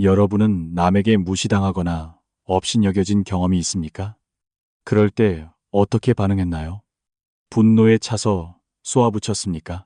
여러분은 남에게 무시당하거나 업신여겨진 경험이 있습니까? 그럴 때 어떻게 반응했나요? 분노에 차서 쏘아붙였습니까?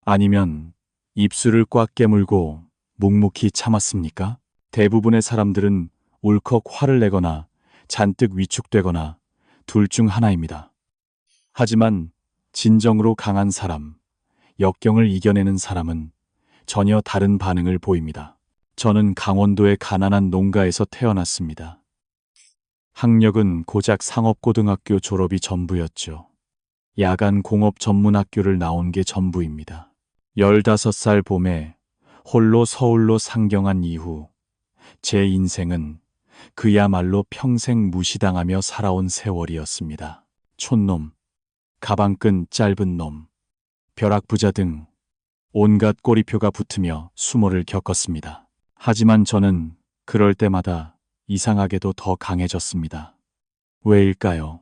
아니면 입술을 꽉 깨물고 묵묵히 참았습니까? 대부분의 사람들은 울컥 화를 내거나 잔뜩 위축되거나 둘 중 하나입니다. 하지만 진정으로 강한 사람, 역경을 이겨내는 사람은 전혀 다른 반응을 보입니다. 저는 강원도의 가난한 농가에서 태어났습니다. 학력은 고작 상업고등학교 졸업이 전부였죠. 야간 공업 전문학교를 나온 게 전부입니다. 15살 봄에 홀로 서울로 상경한 이후 제 인생은 그야말로 평생 무시당하며 살아온 세월이었습니다. 촌놈, 가방끈 짧은 놈, 벼락부자 등 온갖 꼬리표가 붙으며 수모를 겪었습니다. 하지만 저는 그럴 때마다 이상하게도 더 강해졌습니다. 왜일까요?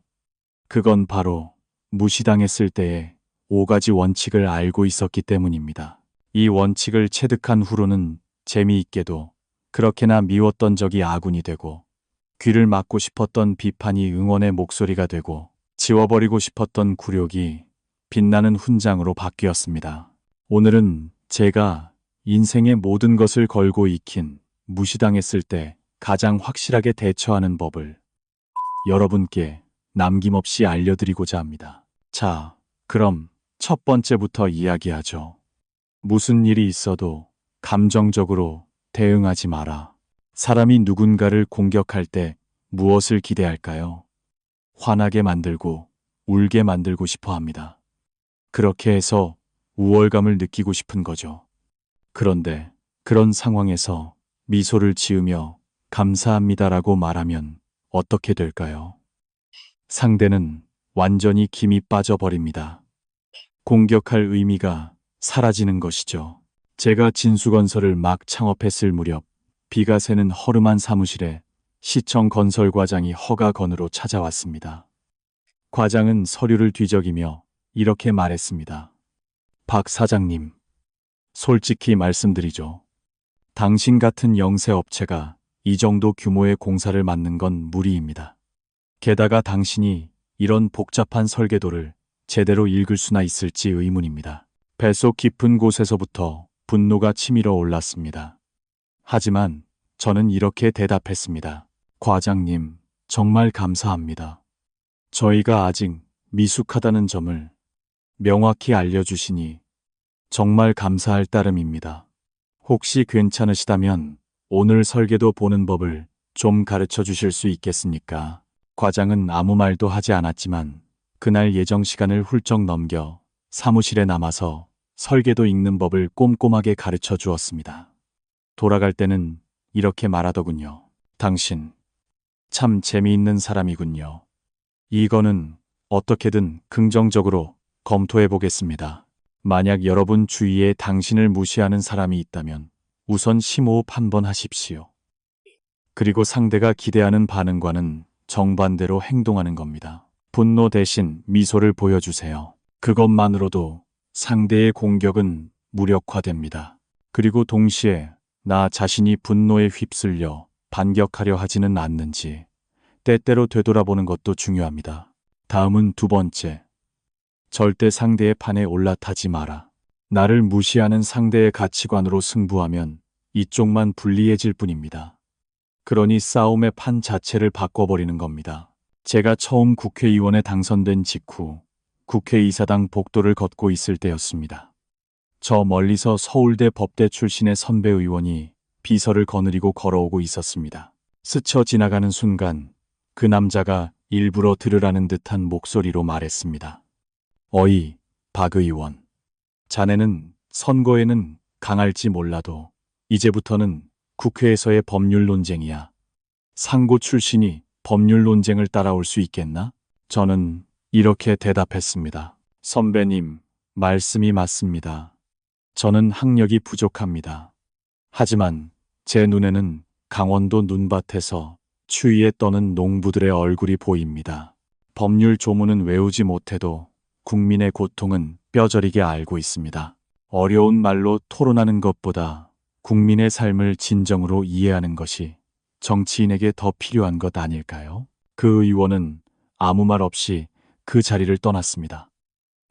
그건 바로 무시당했을 때의 5가지 원칙을 알고 있었기 때문입니다. 이 원칙을 체득한 후로는 재미있게도 그렇게나 미웠던 적이 아군이 되고, 귀를 막고 싶었던 비판이 응원의 목소리가 되고, 지워버리고 싶었던 굴욕이 빛나는 훈장으로 바뀌었습니다. 오늘은 제가 인생의 모든 것을 걸고 익힌 무시당했을 때 가장 확실하게 대처하는 법을 여러분께 남김없이 알려드리고자 합니다. 자, 그럼 첫 번째부터 이야기하죠. 무슨 일이 있어도 감정적으로 대응하지 마라. 사람이 누군가를 공격할 때 무엇을 기대할까요? 화나게 만들고 울게 만들고 싶어 합니다. 그렇게 해서 우월감을 느끼고 싶은 거죠. 그런데 그런 상황에서 미소를 지으며 감사합니다라고 말하면 어떻게 될까요? 상대는 완전히 김이 빠져버립니다. 공격할 의미가 사라지는 것이죠. 제가 진수건설을 막 창업했을 무렵 비가 새는 허름한 사무실에 시청 건설과장이 허가건으로 찾아왔습니다. 과장은 서류를 뒤적이며 이렇게 말했습니다. 박 사장님, 솔직히 말씀드리죠. 당신 같은 영세업체가 이 정도 규모의 공사를 맡는 건 무리입니다. 게다가 당신이 이런 복잡한 설계도를 제대로 읽을 수나 있을지 의문입니다. 뱃속 깊은 곳에서부터 분노가 치밀어 올랐습니다. 하지만 저는 이렇게 대답했습니다. 과장님, 정말 감사합니다. 저희가 아직 미숙하다는 점을 명확히 알려주시니 정말 감사할 따름입니다. 혹시 괜찮으시다면 오늘 설계도 보는 법을 좀 가르쳐 주실 수 있겠습니까? 과장은 아무 말도 하지 않았지만 그날 예정 시간을 훌쩍 넘겨 사무실에 남아서 설계도 읽는 법을 꼼꼼하게 가르쳐 주었습니다. 돌아갈 때는 이렇게 말하더군요. 당신, 참 재미있는 사람이군요. 이거는 어떻게든 긍정적으로 검토해 보겠습니다. 만약 여러분 주위에 당신을 무시하는 사람이 있다면 우선 심호흡 한번 하십시오. 그리고 상대가 기대하는 반응과는 정반대로 행동하는 겁니다. 분노 대신 미소를 보여주세요. 그것만으로도 상대의 공격은 무력화됩니다. 그리고 동시에 나 자신이 분노에 휩쓸려 반격하려 하지는 않는지 때때로 되돌아보는 것도 중요합니다. 다음은 두 번째. 절대 상대의 판에 올라타지 마라. 나를 무시하는 상대의 가치관으로 승부하면 이쪽만 불리해질 뿐입니다. 그러니 싸움의 판 자체를 바꿔버리는 겁니다. 제가 처음 국회의원에 당선된 직후 국회의사당 복도를 걷고 있을 때였습니다. 저 멀리서 서울대 법대 출신의 선배 의원이 비서를 거느리고 걸어오고 있었습니다. 스쳐 지나가는 순간 그 남자가 일부러 들으라는 듯한 목소리로 말했습니다. 어이, 박 의원. 자네는 선거에는 강할지 몰라도 이제부터는 국회에서의 법률 논쟁이야. 상고 출신이 법률 논쟁을 따라올 수 있겠나? 저는 이렇게 대답했습니다. 선배님, 말씀이 맞습니다. 저는 학력이 부족합니다. 하지만 제 눈에는 강원도 눈밭에서 추위에 떠는 농부들의 얼굴이 보입니다. 법률 조문은 외우지 못해도 국민의 고통은 뼈저리게 알고 있습니다. 어려운 말로 토론하는 것보다 국민의 삶을 진정으로 이해하는 것이 정치인에게 더 필요한 것 아닐까요? 그 의원은 아무 말 없이 그 자리를 떠났습니다.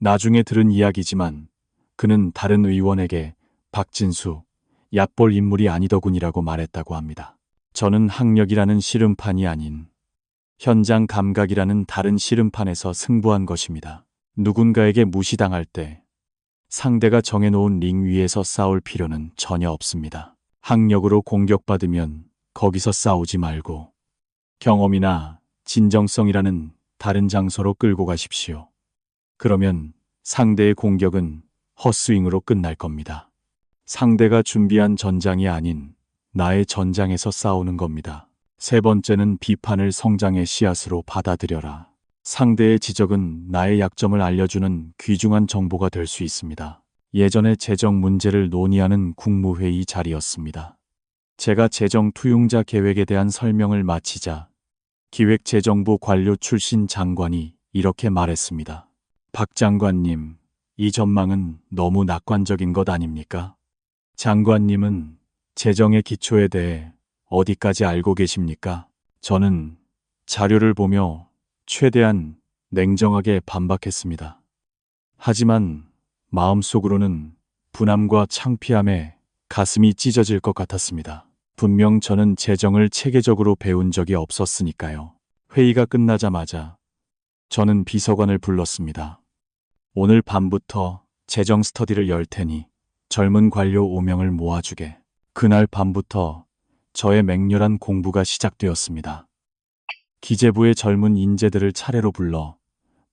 나중에 들은 이야기지만 그는 다른 의원에게 박진수, 얕볼 인물이 아니더군이라고 말했다고 합니다. 저는 학력이라는 씨름판이 아닌 현장 감각이라는 다른 씨름판에서 승부한 것입니다. 누군가에게 무시당할 때 상대가 정해놓은 링 위에서 싸울 필요는 전혀 없습니다. 학력으로 공격받으면 거기서 싸우지 말고 경험이나 진정성이라는 다른 장소로 끌고 가십시오. 그러면 상대의 공격은 헛스윙으로 끝날 겁니다. 상대가 준비한 전장이 아닌 나의 전장에서 싸우는 겁니다. 세 번째는 비판을 성장의 씨앗으로 받아들여라. 상대의 지적은 나의 약점을 알려주는 귀중한 정보가 될 수 있습니다. 예전에 재정 문제를 논의하는 국무회의 자리였습니다. 제가 재정 투용자 계획에 대한 설명을 마치자 기획재정부 관료 출신 장관이 이렇게 말했습니다. 박 장관님, 이 전망은 너무 낙관적인 것 아닙니까? 장관님은 재정의 기초에 대해 어디까지 알고 계십니까? 저는 자료를 보며 최대한 냉정하게 반박했습니다. 하지만 마음속으로는 분함과 창피함에 가슴이 찢어질 것 같았습니다. 분명 저는 재정을 체계적으로 배운 적이 없었으니까요. 회의가 끝나자마자 저는 비서관을 불렀습니다. 오늘 밤부터 재정 스터디를 열 테니 젊은 관료 5명을 모아주게. 그날 밤부터 저의 맹렬한 공부가 시작되었습니다. 기재부의 젊은 인재들을 차례로 불러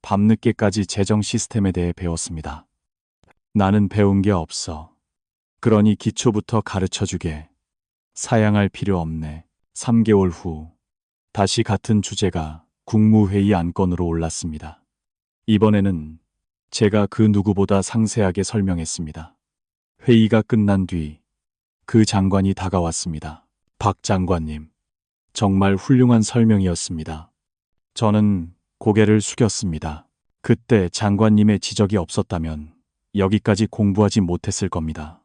밤늦게까지 재정 시스템에 대해 배웠습니다. 나는 배운 게 없어. 그러니 기초부터 가르쳐주게. 사양할 필요 없네. 3개월 후 다시 같은 주제가 국무회의 안건으로 올랐습니다. 이번에는 제가 그 누구보다 상세하게 설명했습니다. 회의가 끝난 뒤 그 장관이 다가왔습니다. 박 장관님, 정말 훌륭한 설명이었습니다. 저는 고개를 숙였습니다. 그때 장관님의 지적이 없었다면 여기까지 공부하지 못했을 겁니다.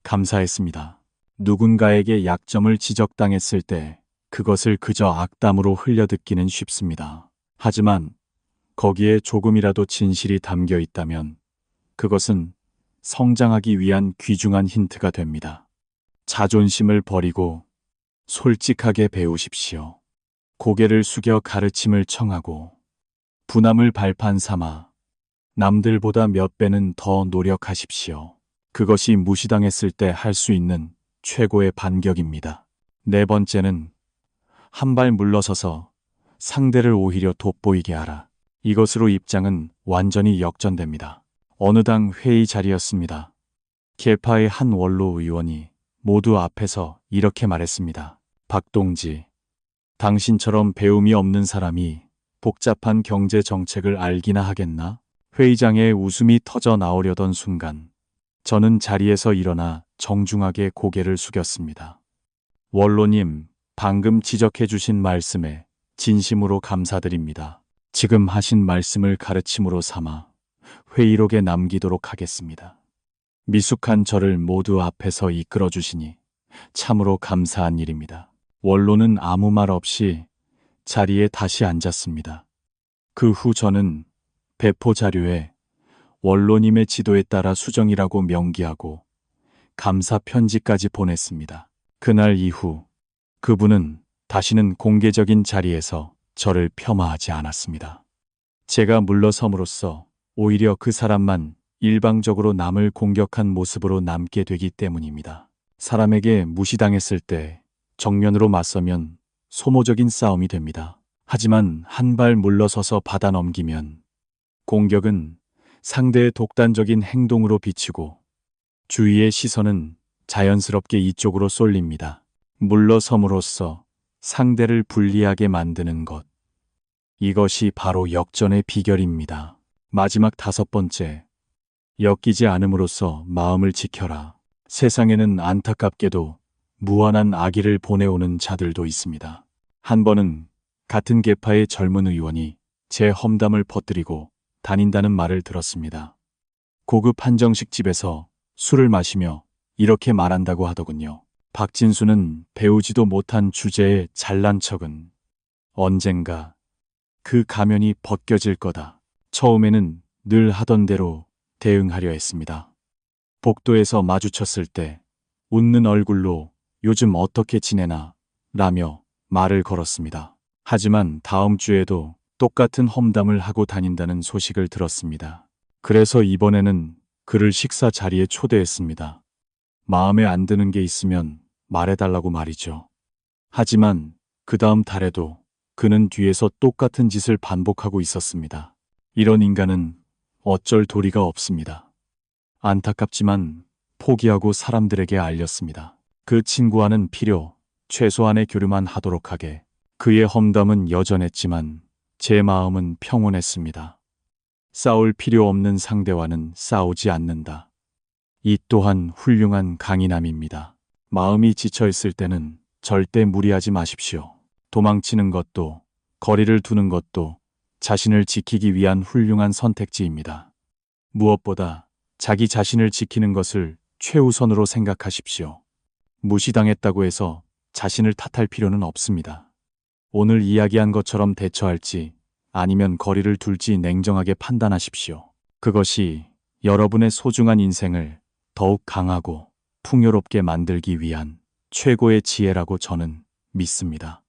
감사했습니다. 누군가에게 약점을 지적당했을 때 그것을 그저 악담으로 흘려듣기는 쉽습니다. 하지만 거기에 조금이라도 진실이 담겨 있다면 그것은 성장하기 위한 귀중한 힌트가 됩니다. 자존심을 버리고 솔직하게 배우십시오. 고개를 숙여 가르침을 청하고 분함을 발판 삼아 남들보다 몇 배는 더 노력하십시오. 그것이 무시당했을 때 할 수 있는 최고의 반격입니다. 네 번째는 한 발 물러서서 상대를 오히려 돋보이게 하라. 이것으로 입장은 완전히 역전됩니다. 어느 당 회의 자리였습니다. 계파의 한 원로 의원이 모두 앞에서 이렇게 말했습니다. 박동지, 당신처럼 배움이 없는 사람이 복잡한 경제 정책을 알기나 하겠나? 회의장에 웃음이 터져 나오려던 순간 저는 자리에서 일어나 정중하게 고개를 숙였습니다. 원로님, 방금 지적해 주신 말씀에 진심으로 감사드립니다. 지금 하신 말씀을 가르침으로 삼아 회의록에 남기도록 하겠습니다. 미숙한 저를 모두 앞에서 이끌어 주시니 참으로 감사한 일입니다. 원로는 아무 말 없이 자리에 다시 앉았습니다. 그 후 저는 배포 자료에 원로님의 지도에 따라 수정이라고 명기하고 감사 편지까지 보냈습니다. 그날 이후 그분은 다시는 공개적인 자리에서 저를 폄하하지 않았습니다. 제가 물러섬으로써 오히려 그 사람만 일방적으로 남을 공격한 모습으로 남게 되기 때문입니다. 사람에게 무시당했을 때 정면으로 맞서면 소모적인 싸움이 됩니다. 하지만 한 발 물러서서 받아넘기면 공격은 상대의 독단적인 행동으로 비치고 주위의 시선은 자연스럽게 이쪽으로 쏠립니다. 물러섬으로써 상대를 불리하게 만드는 것. 이것이 바로 역전의 비결입니다. 마지막 5번째, 엮이지 않음으로써 마음을 지켜라. 세상에는 안타깝게도 무한한 악의를 보내오는 자들도 있습니다. 한 번은 같은 계파의 젊은 의원이 제 험담을 퍼뜨리고 다닌다는 말을 들었습니다. 고급 한정식 집에서 술을 마시며 이렇게 말한다고 하더군요. 박진수는 배우지도 못한 주제에 잘난 척은 언젠가 그 가면이 벗겨질 거다. 처음에는 늘 하던 대로 대응하려 했습니다. 복도에서 마주쳤을 때 웃는 얼굴로 요즘 어떻게 지내나 라며 말을 걸었습니다. 하지만 다음 주에도 똑같은 험담을 하고 다닌다는 소식을 들었습니다. 그래서 이번에는 그를 식사 자리에 초대했습니다. 마음에 안 드는 게 있으면 말해달라고 말이죠. 하지만 그 다음 달에도 그는 뒤에서 똑같은 짓을 반복하고 있었습니다. 이런 인간은 어쩔 도리가 없습니다. 안타깝지만 포기하고 사람들에게 알렸습니다. 그 친구와는 최소한의 교류만 하도록 하게. 그의 험담은 여전했지만 제 마음은 평온했습니다. 싸울 필요 없는 상대와는 싸우지 않는다. 이 또한 훌륭한 강인함입니다. 마음이 지쳐있을 때는 절대 무리하지 마십시오. 도망치는 것도 거리를 두는 것도 자신을 지키기 위한 훌륭한 선택지입니다. 무엇보다 자기 자신을 지키는 것을 최우선으로 생각하십시오. 무시당했다고 해서 자신을 탓할 필요는 없습니다. 오늘 이야기한 것처럼 대처할지 아니면 거리를 둘지 냉정하게 판단하십시오. 그것이 여러분의 소중한 인생을 더욱 강하고 풍요롭게 만들기 위한 최고의 지혜라고 저는 믿습니다.